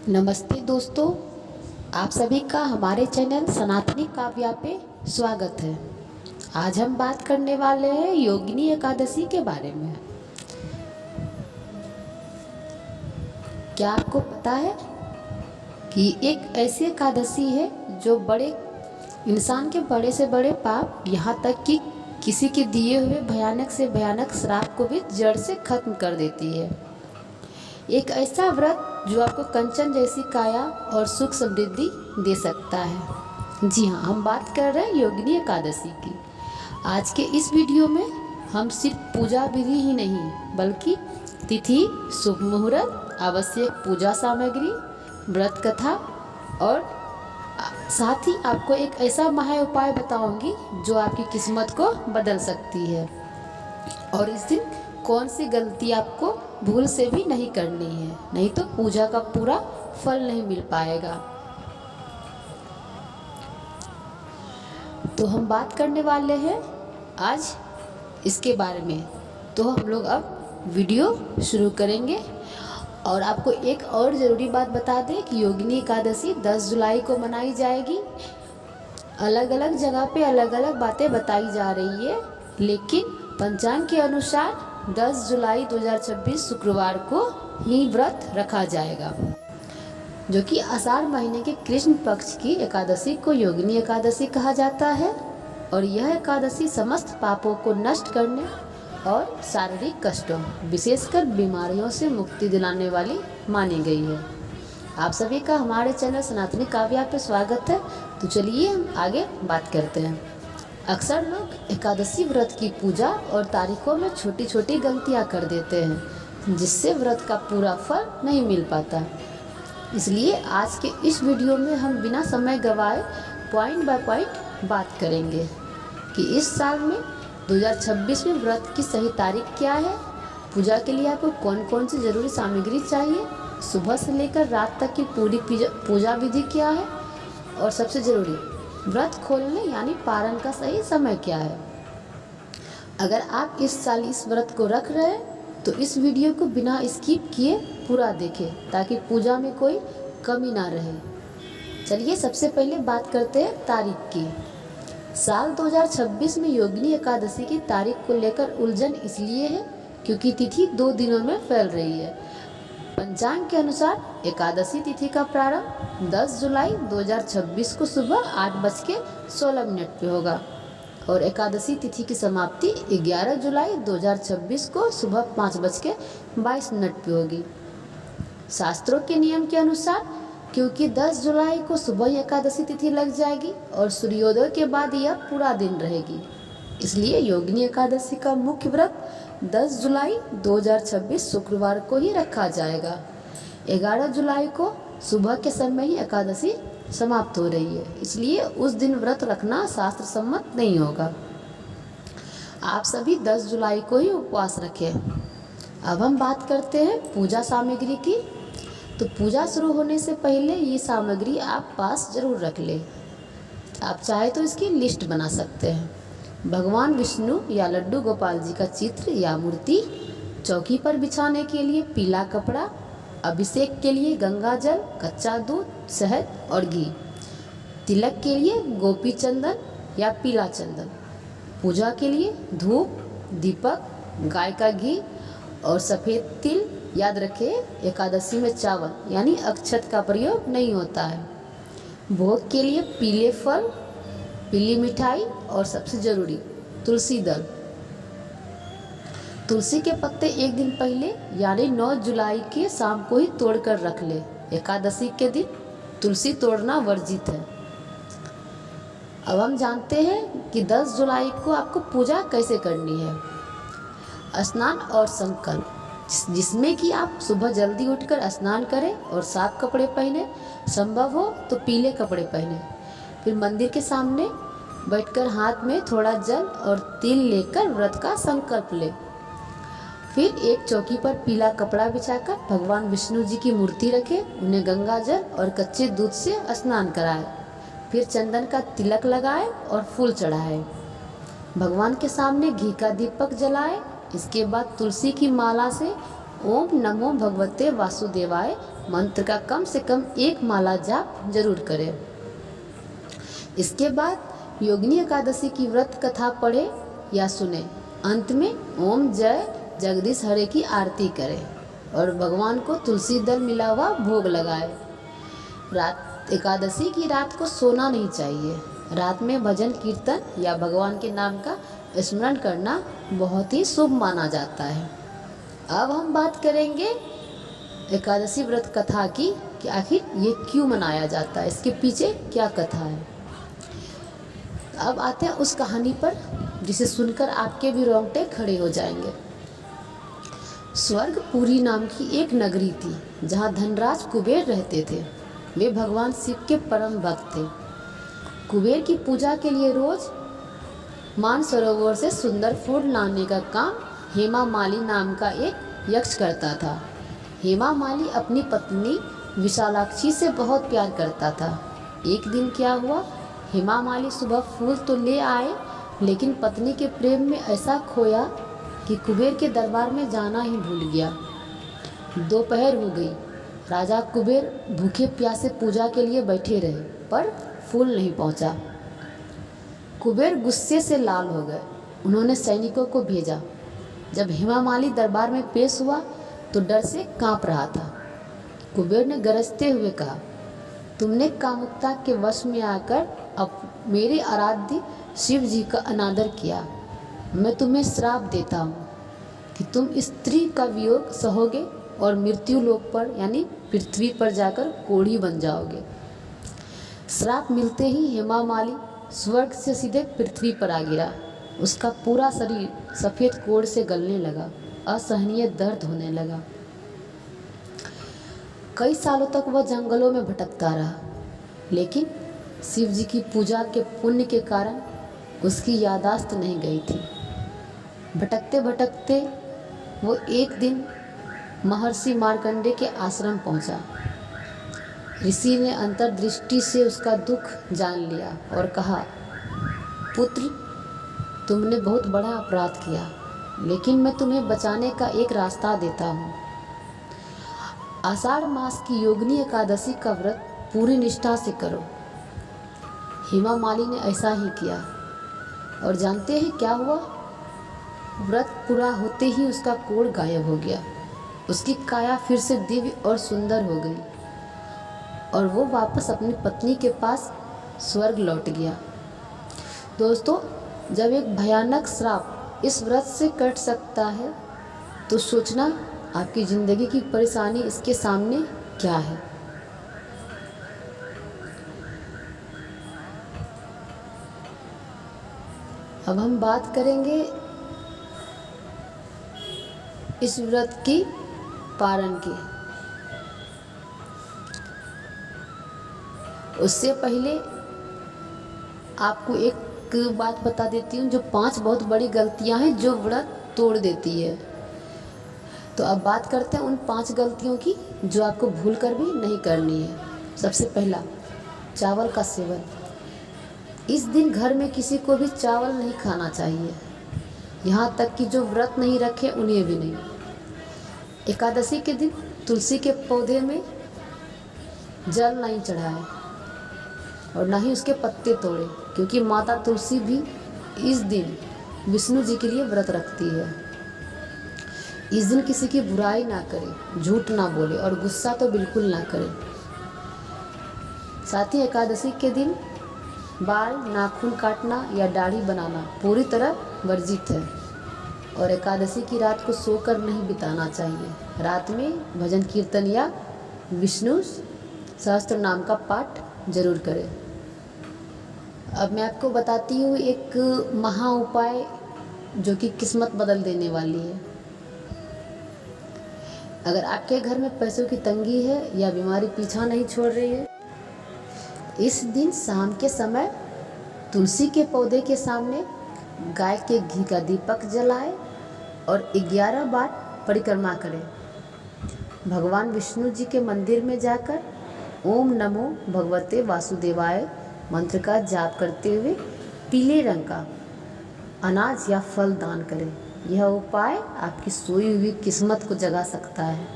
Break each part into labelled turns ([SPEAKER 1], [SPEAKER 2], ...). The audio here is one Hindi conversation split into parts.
[SPEAKER 1] नमस्ते दोस्तों, आप सभी का हमारे चैनल सनातनी काव्या पे स्वागत है। आज हम बात करने वाले हैं योगिनी एकादशी के बारे में। क्या आपको पता है कि एक ऐसी एकादशी है जो इंसान के बड़े से बड़े पाप, यहाँ तक कि किसी के दिए हुए भयानक से भयानक श्राप को भी जड़ से खत्म कर देती है। एक ऐसा व्रत जो आपको कंचन जैसी काया और सुख समृद्धि दे सकता है। जी हाँ, हम बात कर रहे हैं योगिनी एकादशी की। आज के इस वीडियो में हम सिर्फ पूजा विधि ही नहीं बल्कि तिथि, शुभ मुहूर्त, आवश्यक पूजा सामग्री, व्रत कथा और साथ ही आपको एक ऐसा महा उपाय बताऊंगी जो आपकी किस्मत को बदल सकती है। और इस दिन कौन सी गलती आपको भूल से भी नहीं करनी है, नहीं तो पूजा का पूरा फल नहीं मिल पाएगा। तो हम बात करने वाले हैं आज इसके बारे में। तो हम लोग अब वीडियो शुरू करेंगे। और आपको एक और ज़रूरी बात बता दें कि योगिनी एकादशी 10 जुलाई को मनाई जाएगी। अलग अलग जगह पे अलग अलग बातें बताई जा रही है, लेकिन पंचांग के अनुसार 10 जुलाई 2026 शुक्रवार को ही व्रत रखा जाएगा, जो कि आषाढ़ महीने के कृष्ण पक्ष की एकादशी को योगिनी एकादशी कहा जाता है। और यह एकादशी समस्त पापों को नष्ट करने और शारीरिक कष्टों, विशेषकर बीमारियों से मुक्ति दिलाने वाली मानी गई है। आप सभी का हमारे चैनल सनातनी काव्या पे स्वागत है। तो चलिए हम आगे बात करते हैं। अक्सर लोग एकादशी व्रत की पूजा और तारीखों में छोटी छोटी गलतियां कर देते हैं, जिससे व्रत का पूरा फल नहीं मिल पाता। इसलिए आज के इस वीडियो में हम बिना समय गवाए पॉइंट बाय पॉइंट बात करेंगे कि इस साल में 2026 में व्रत की सही तारीख क्या है, पूजा के लिए आपको कौन कौन सी ज़रूरी सामग्री चाहिए, सुबह से लेकर रात तक की पूरी पूजा विधि क्या है, और सबसे ज़रूरी व्रत खोलने यानी पारण का सही समय क्या है। अगर आप इस साल इस व्रत को रख रहे हैं तो इस वीडियो को बिना स्किप किए पूरा देखें, ताकि पूजा में कोई कमी ना रहे। चलिए सबसे पहले बात करते हैं तारीख की। साल 2026 में योगिनी एकादशी की तारीख को लेकर उलझन इसलिए है क्योंकि तिथि 2 दिनों में फैल रही है। पंचांग के अनुसार एकादशी तिथि का प्रारंभ 10 जुलाई 2026 को सुबह 8:16 पे होगा और एकादशी तिथि की समाप्ति 11 जुलाई 2026 को सुबह 5:22 पे होगी। शास्त्रों के नियम के अनुसार क्योंकि 10 जुलाई को सुबह ही एकादशी तिथि लग जाएगी और सूर्योदय के बाद यह पूरा दिन रहेगी, इसलिए योगिनी एकादशी का मुख्य व्रत 10 जुलाई 2026 शुक्रवार को ही रखा जाएगा। 11 जुलाई को सुबह के समय ही एकादशी समाप्त हो रही है, इसलिए उस दिन व्रत रखना शास्त्र सम्मत नहीं होगा। आप सभी 10 जुलाई को ही उपवास रखें। अब हम बात करते हैं पूजा सामग्री की। तो पूजा शुरू होने से पहले ये सामग्री आप पास जरूर रख लें। आप चाहे तो इसकी लिस्ट बना सकते हैं। भगवान विष्णु या लड्डू गोपाल जी का चित्र या मूर्ति, चौकी पर बिछाने के लिए पीला कपड़ा, अभिषेक के लिए गंगा जल, कच्चा दूध, शहद और घी, तिलक के लिए गोपी चंदन या पीला चंदन, पूजा के लिए धूप, दीपक, गाय का घी और सफ़ेद तिल। याद रखें, एकादशी में चावल यानी अक्षत का प्रयोग नहीं होता है। भोग के लिए पीले फल, पीली मिठाई और सबसे जरूरी तुलसी दल। तुलसी के पत्ते एक दिन पहले यानी 9 जुलाई के शाम को ही तोड़कर रख ले। एकादशी के दिन तुलसी तोड़ना वर्जित है। अब हम जानते हैं कि 10 जुलाई को आपको पूजा कैसे करनी है। स्नान और संकल्प, जिसमें कि आप सुबह जल्दी उठकर स्नान करें और साफ कपड़े पहने, संभव हो तो पीले कपड़े पहने। फिर मंदिर के सामने बैठकर हाथ में थोड़ा जल और तिल लेकर व्रत का संकल्प ले। फिर एक चौकी पर पीला कपड़ा बिछाकर भगवान विष्णु जी की मूर्ति रखें, उन्हें गंगा जल और कच्चे दूध से स्नान कराएं। फिर चंदन का तिलक लगाएं और फूल चढ़ाएं। भगवान के सामने घी का दीपक जलाएं। इसके बाद तुलसी की माला से ओम नमो भगवते वासुदेवाय मंत्र का कम से कम 1 माला जाप जरूर करें। इसके बाद योगिनी एकादशी की व्रत कथा पढ़े या सुने। अंत में ओम जय जगदीश हरे की आरती करें और भगवान को तुलसी दल मिला हुआ भोग लगाए। रात एकादशी की रात को सोना नहीं चाहिए। रात में भजन कीर्तन या भगवान के नाम का स्मरण करना बहुत ही शुभ माना जाता है। अब हम बात करेंगे एकादशी व्रत कथा की कि आखिर ये क्यों मनाया जाता है, इसके पीछे क्या कथा है। अब आते हैं उस कहानी पर जिसे सुनकर आपके भी रोंगटे खड़े हो जाएंगे। स्वर्गपुरी नाम की एक नगरी थी जहाँ धनराज कुबेर रहते थे। वे भगवान शिव के परम भक्त थे। कुबेर की पूजा के लिए रोज मानसरोवर से सुंदर फूल लाने का काम हेमा माली नाम का एक यक्ष करता था। हेमा माली अपनी पत्नी विशालाक्षी से बहुत प्यार करता था। एक दिन क्या हुआ, हेमा माली सुबह फूल तो ले आए लेकिन पत्नी के प्रेम में ऐसा खोया कि कुबेर के दरबार में जाना ही भूल गया। दोपहर हो गई। राजा कुबेर भूखे प्यासे पूजा के लिए बैठे रहे पर फूल नहीं पहुंचा। कुबेर गुस्से से लाल हो गए। उन्होंने सैनिकों को भेजा। जब हेमा माली दरबार में पेश हुआ तो डर से कांप रहा था। कुबेर ने गरजते हुए कहा, तुमने कामुकता के वश में आकर अब मेरे आराध्य शिव जी का अनादर किया। मैं तुम्हें श्राप देता हूँ कि तुम स्त्री का वियोग सहोगे और मृत्यु लोक पर यानी पृथ्वी पर जाकर कोढ़ी बन जाओगे। श्राप मिलते ही हेमा माली स्वर्ग से सीधे पृथ्वी पर आ गिरा। उसका पूरा शरीर सफ़ेद कोढ़ से गलने लगा। असहनीय दर्द होने लगा। कई सालों तक वह जंगलों में भटकता रहा, लेकिन शिव जी की पूजा के पुण्य के कारण उसकी यादाश्त नहीं गई थी। भटकते भटकते वो एक दिन महर्षि मार्कंडे के आश्रम पहुंचा। ऋषि ने अंतर्दृष्टि से उसका दुख जान लिया और कहा, पुत्र, तुमने बहुत बड़ा अपराध किया, लेकिन मैं तुम्हें बचाने का एक रास्ता देता हूँ। आषाढ़ मास की योगिनी एकादशी का व्रत पूरी निष्ठा से करो। हेमा माली ने ऐसा ही किया और जानते हैं क्या हुआ? व्रत पूरा होते ही उसका कोढ़ गायब हो गया। उसकी काया फिर से दिव्य और सुंदर हो गई और वो वापस अपनी पत्नी के पास स्वर्ग लौट गया। दोस्तों, जब एक भयानक श्राप इस व्रत से कट सकता है तो सोचना आपकी ज़िंदगी की परेशानी इसके सामने क्या है। अब हम बात करेंगे इस व्रत की पारण की। उससे पहले आपको एक बात बता देती हूँ, जो 5 बहुत बड़ी गलतियाँ हैं जो व्रत तोड़ देती है। तो अब बात करते हैं उन 5 गलतियों की जो आपको भूल कर भी नहीं करनी है। सबसे पहला, चावल का सेवन। इस दिन घर में किसी को भी चावल नहीं खाना चाहिए, यहाँ तक कि जो व्रत नहीं रखे उन्हें भी नहीं। एकादशी के दिन तुलसी के पौधे में जल नहीं चढ़ाए और ना ही उसके पत्ते तोड़े, क्योंकि माता तुलसी भी इस दिन विष्णु जी के लिए व्रत रखती है। इस दिन किसी की बुराई ना करें, झूठ ना बोले और गुस्सा तो बिल्कुल ना करें। साथ ही एकादशी के दिन बाल, नाखून काटना या दाढ़ी बनाना पूरी तरह वर्जित है और एकादशी की रात को सोकर नहीं बिताना चाहिए। रात में भजन कीर्तन या विष्णु सहस्त्र नाम का पाठ जरूर करें। अब मैं आपको बताती हूँ एक महा उपाय जो कि किस्मत बदल देने वाली है। अगर आपके घर में पैसों की तंगी है या बीमारी पीछा नहीं छोड़ रही है, इस दिन शाम के समय तुलसी के पौधे के सामने गाय के घी का दीपक जलाएं और 11 बार परिक्रमा करें। भगवान विष्णु जी के मंदिर में जाकर ओम नमो भगवते वासुदेवाय मंत्र का जाप करते हुए पीले रंग का अनाज या फल दान करें। यह उपाय आपकी सोई हुई किस्मत को जगा सकता है।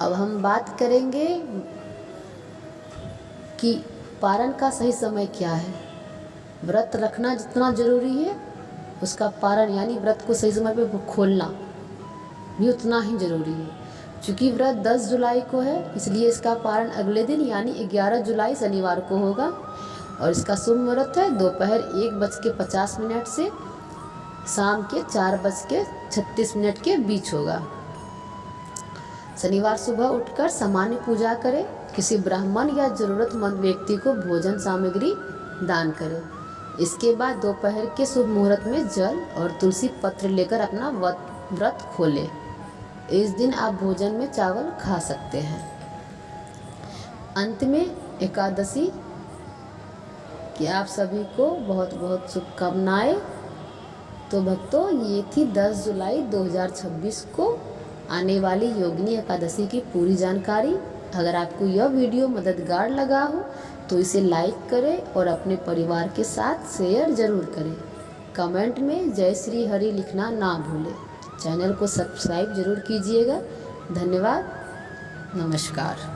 [SPEAKER 1] अब हम बात करेंगे कि पारण का सही समय क्या है। व्रत रखना जितना ज़रूरी है, उसका पारण यानी व्रत को सही समय पे खोलना भी उतना ही ज़रूरी है। चूँकि व्रत 10 जुलाई को है, इसलिए इसका पारण अगले दिन यानी 11 जुलाई शनिवार को होगा। और इसका शुभ मुहूर्त है दोपहर 1:50 से शाम के 4:36 के बीच होगा। शनिवार सुबह उठकर सामान्य पूजा करें, किसी ब्राह्मण या ज़रूरतमंद व्यक्ति को भोजन सामग्री दान करें। इसके बाद दोपहर के शुभ मुहूर्त में जल और तुलसी पत्र लेकर अपना व्रत खोलें। इस दिन आप भोजन में चावल खा सकते हैं। अंत में एकादशी कि आप सभी को बहुत बहुत शुभकामनाएं। तो भक्तों, ये थी 10 जुलाई 2026 को आने वाली योगिनी एकादशी की पूरी जानकारी। अगर आपको यह वीडियो मददगार लगा हो तो इसे लाइक करें और अपने परिवार के साथ शेयर ज़रूर करें। कमेंट में जय श्री हरि लिखना ना भूलें। चैनल को सब्सक्राइब ज़रूर कीजिएगा। धन्यवाद। नमस्कार।